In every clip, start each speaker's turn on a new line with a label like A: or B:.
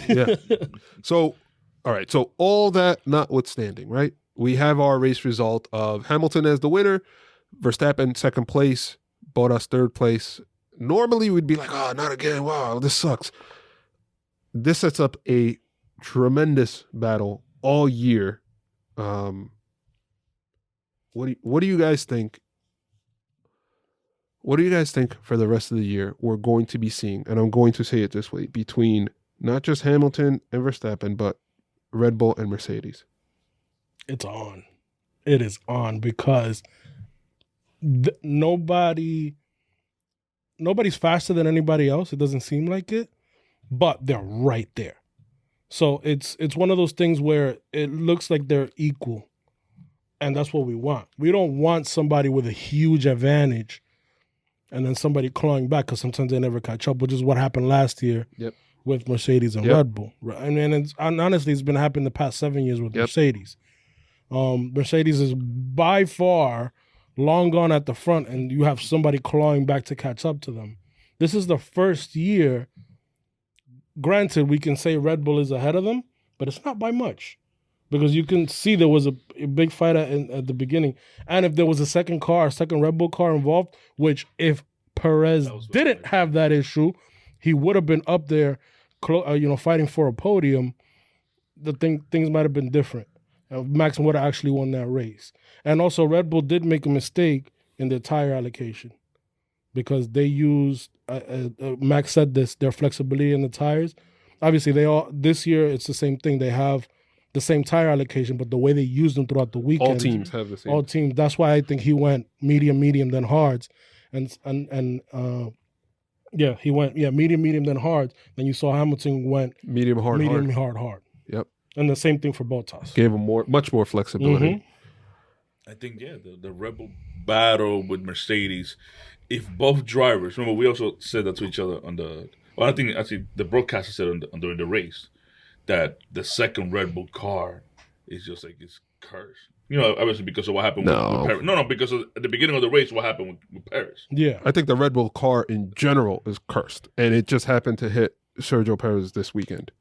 A: Yeah. So, all right. So all that notwithstanding, right? We have our race result of Hamilton as the winner, Verstappen second place, Bottas third place. Normally we'd be like, oh, not again. Wow, this sucks. This sets up a tremendous battle all year. What do you guys think? What do you guys think for the rest of the year we're going to be seeing? And I'm going to say it this way, between not just Hamilton and Verstappen, but Red Bull and Mercedes.
B: It's on. It is on because nobody's faster than anybody else. It doesn't seem like it, but they're right there. So it's one of those things where it looks like they're equal, and that's what we want. We don't want somebody with a huge advantage and then somebody clawing back, because sometimes they never catch up, which is what happened last year with Mercedes and Red Bull. And honestly, it's been happening the past 7 years with Mercedes. Mercedes is by far long gone at the front, and you have somebody clawing back to catch up to them. This is the first year. Granted, we can say Red Bull is ahead of them, but it's not by much, because you can see there was a big fight at the beginning. And if there was a second Red Bull car involved, which if Perez didn't have that issue, he would have been up there, fighting for a podium. Things might have been different. Max would have actually won that race. And also, Red Bull did make a mistake in their tire allocation, because they used, Max said this, their flexibility in the tires. Obviously, this year, it's the same thing. They have the same tire allocation, but the way they use them throughout the weekend.
A: All teams have the same.
B: All teams. That's why I think he went medium, then hards. He went medium, then hards. Then you saw Hamilton went
A: medium, hard. Yep.
B: And the same thing for Bottas.
A: Gave him much more flexibility.
C: Mm-hmm. I think, the Red Bull battle with Mercedes, if both drivers, remember we also said that to each other I think actually the broadcaster said during the race, that the second Red Bull car is just like it's cursed. Obviously because of what happened with Perez. No, because at the beginning of the race, what happened with Perez.
B: Yeah.
A: I think the Red Bull car in general is cursed, and it just happened to hit Sergio Perez this weekend.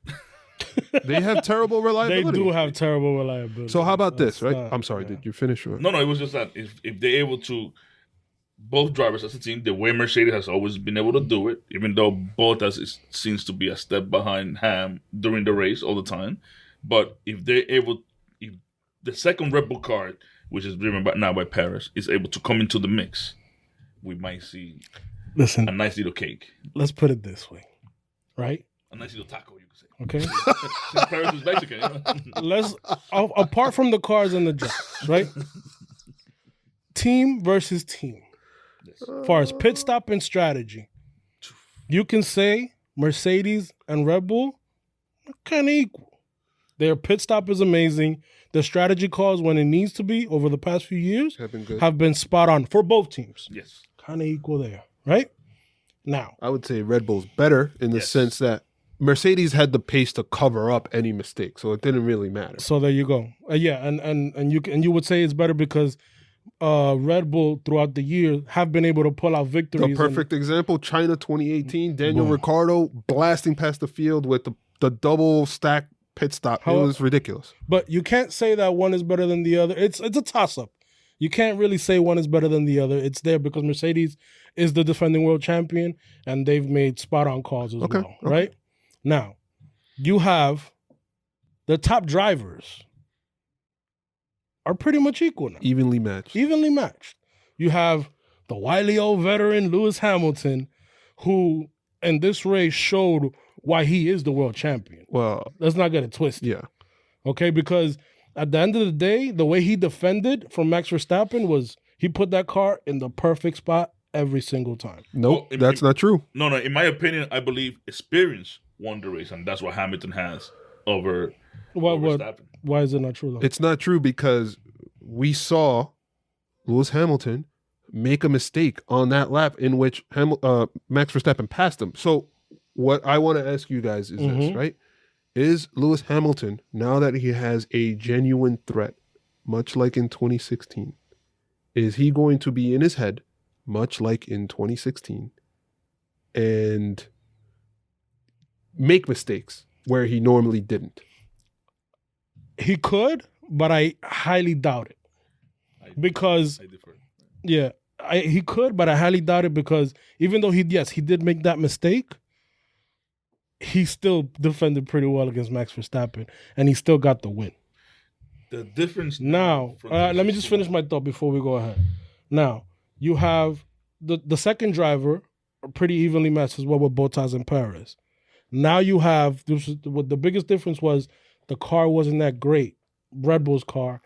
A: They have terrible reliability.
B: They do have terrible reliability.
A: So how about this, right? I'm sorry, did you finish?
C: No, it was just that if they're able to, both drivers as a team, the way Mercedes has always been able to do it, even though Bottas seems to be a step behind Ham during the race all the time. But if the second Red Bull car, which is driven now by Perez, is able to come into the mix, we might see a nice little cake.
B: Let's put it this way, right?
C: A nice little taco, you could say.
B: Okay.
C: Since Perez is Mexican.
B: Apart from the cars and the drivers, right? Team versus team. As far as pit stop and strategy, you can say Mercedes and Red Bull are kind of equal. Their pit stop is amazing. Their strategy calls, when it needs to be, over the past few years, have been spot on for both teams.
C: Yes.
B: Kind of equal there, right? Now,
A: I would say Red Bull's better in the sense that Mercedes had the pace to cover up any mistake, so it didn't really matter.
B: So there you go. And you would say it's better because Red Bull throughout the year have been able to pull out victories.
A: The perfect example, China 2018, Daniel Ricciardo blasting past the field with the double stack pit stop. It was ridiculous.
B: But you can't say that one is better than the other. It's a toss-up. You can't really say one is better than the other. It's there because Mercedes is the defending world champion, and they've made spot-on calls as well, right? Now, you have the top drivers are pretty much equal now.
A: Evenly matched.
B: You have the wily old veteran Lewis Hamilton, who in this race showed why he is the world champion.
A: Well,
B: let's not get it twisted.
A: Yeah.
B: Okay, because at the end of the day, the way he defended from Max Verstappen was he put that car in the perfect spot every single time.
A: Nope, that's not true.
C: No. In my opinion, I believe experience won the race, and that's what Hamilton has over Verstappen.
B: Why is it not true, though?
A: It's not true because we saw Lewis Hamilton make a mistake on that lap in which Max Verstappen passed him. So what I want to ask you guys is this, right? Is Lewis Hamilton, now that he has a genuine threat, much like in 2016, is he going to be in his head, much like in 2016, and make mistakes where he normally didn't?
B: He could, but I highly doubt it. Because
C: I differ.
B: yeah, he could, but I highly doubt it because even though he did make that mistake, he still defended pretty well against Max Verstappen, and he still got the win.
C: The difference
B: Now, let me just finish my thought before we go ahead. Now, you have the second driver pretty evenly matched as well with Bottas and Perez. Now you have what the biggest difference was the car wasn't that great, Red Bull's car,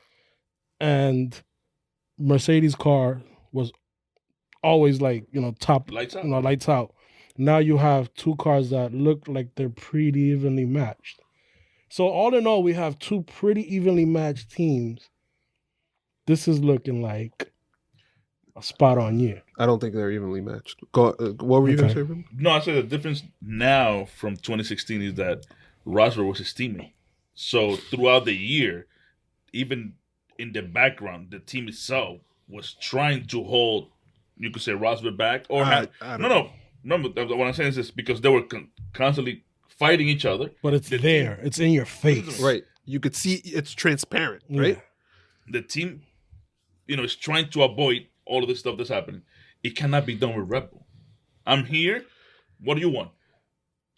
B: and Mercedes' car was always like top
C: Lights out.
B: Lights out. Now you have two cars that look like they're pretty evenly matched. So all in all, we have two pretty evenly matched teams. This is looking like a spot on year.
A: I don't think they're evenly matched. What were you going to say, Ruben?
C: No, I said the difference now from 2016 is that Rosberg was his teammate. So throughout the year, even in the background, the team itself was trying to hold, you could say, Rosberg back. Or no. But what I'm saying is this, because they were constantly fighting each other.
B: But it's there. It's in your face.
A: Right. You could see it's transparent, right?
C: The team, is trying to avoid all of this stuff that's happening. It cannot be done with Red Bull. I'm here. What do you want?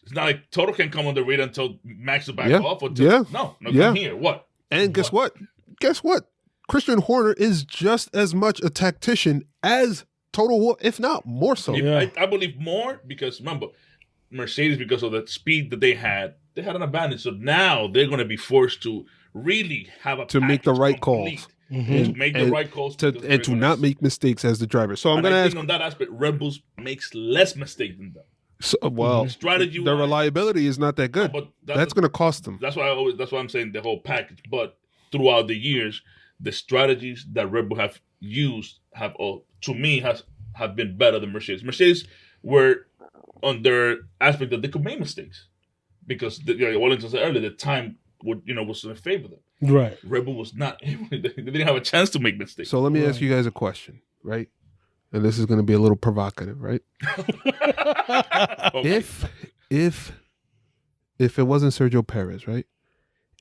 C: It's not like Toto can come on the radar until Max will back off. No, I'm here. What?
A: And guess what? Christian Horner is just as much a tactician as Toto Wolff, if not more so.
C: I believe more because, remember, Mercedes, because of the speed that they had an advantage. So now they're going to be forced to really have
A: to make the right calls.
C: To make the right calls.
A: And to not make mistakes as the driver. So I'm going to ask.
C: On that aspect, Red Bull makes less mistakes than them.
A: So, strategy. Their reliability is not that good. No, but that's going to cost them.
C: That's why I'm saying the whole package. But throughout the years, the strategies that Red Bull have used have been better than Mercedes. Mercedes were on their aspect that they could make mistakes because Wellington said earlier the time was in favor of them.
B: Right.
C: Red Bull was not. They didn't have a chance to make mistakes.
A: So let me ask you guys a question, right? And this is going to be a little provocative, right? Okay. If it wasn't Sergio Perez, right?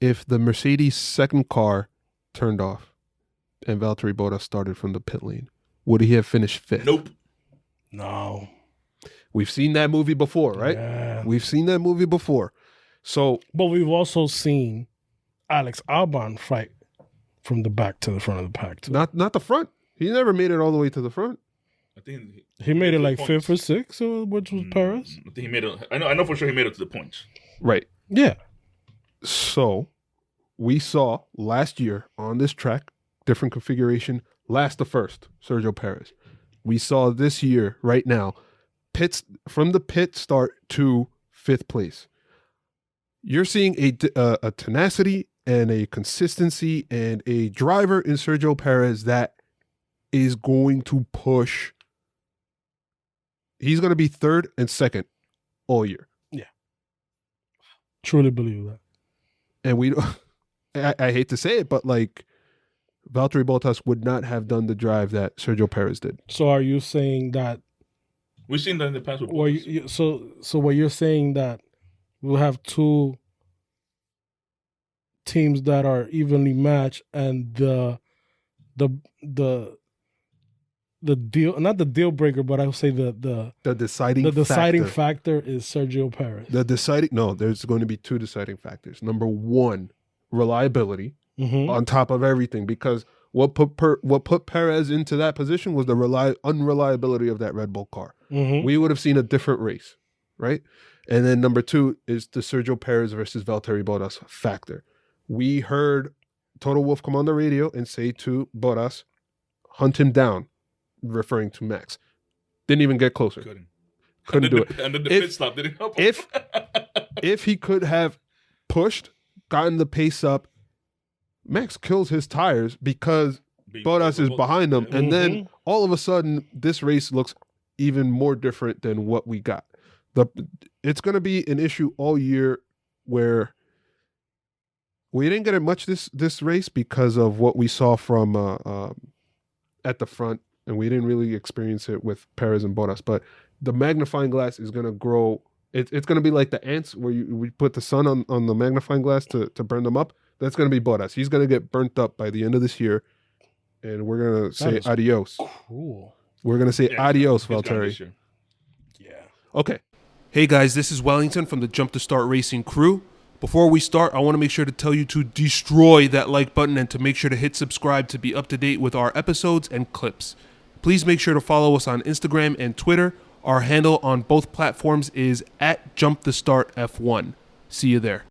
A: If the Mercedes second car turned off and Valtteri Bottas started from the pit lane, would he have finished fifth?
C: Nope.
B: No.
A: We've seen that movie before, right?
B: Yeah.
A: We've seen that movie before. So,
B: but we've also seen Alex Albon fight from the back to the front of the pack too.
A: Not the front. He never made it all the way to the front.
C: I think
B: he made it like points. 5th or 6th, which was Perez.
C: I think he made it. I know for sure he made it to the points.
A: Right.
B: Yeah.
A: So we saw last year on this track, different configuration, last to first, Sergio Perez. We saw this year, right now, from the pit start to 5th place. You're seeing a tenacity and a consistency and a driver in Sergio Perez that is going to push. He's going to be 3rd and 2nd all year.
B: Yeah. Truly believe that.
A: And I hate to say it, but like Valtteri Bottas would not have done the drive that Sergio Perez did.
B: So are you saying that
C: we've seen that in the past with
B: Bottas? So what you're saying that we'll have two teams that are evenly matched and the deal, not the deal breaker, but I would say the deciding factor is Sergio Perez.
A: There's going to be two deciding factors. Number one, reliability on top of everything, because what put Perez into that position was the unreliability of that Red Bull car. We would have seen a different race, right? And then number two is the Sergio Perez versus Valtteri Bottas factor. We heard Toto Wolff come on the radio and say to Bottas, hunt him down, referring to Max. Didn't even get closer. Couldn't do it.
C: And then the pit stop didn't help him.
A: If he could have pushed, gotten the pace up, Max kills his tires because Bottas is behind them. And then all of a sudden, this race looks even more different than what we got. It's going to be an issue all year where we didn't get it much this race because of what we saw from at the front, and we didn't really experience it with Perez and Bottas. But the magnifying glass is going to grow It's going to be like the ants where we put the sun on the magnifying glass to burn them up. That's going to be Bottas. He's going to get burnt up by the end of this year, and we're going to say adios.
B: Cruel.
A: We're going to say adios,
C: He's gone
A: Valtteri.
C: this year.
B: Yeah.
A: Okay. Hey guys, this is Wellington from the Jump to Start Racing crew. Before we start, I want to make sure to tell you to destroy that like button and to make sure to hit subscribe to be up to date with our episodes and clips. Please make sure to follow us on Instagram and Twitter. Our handle on both platforms is @JumpTheStartF1. See you there.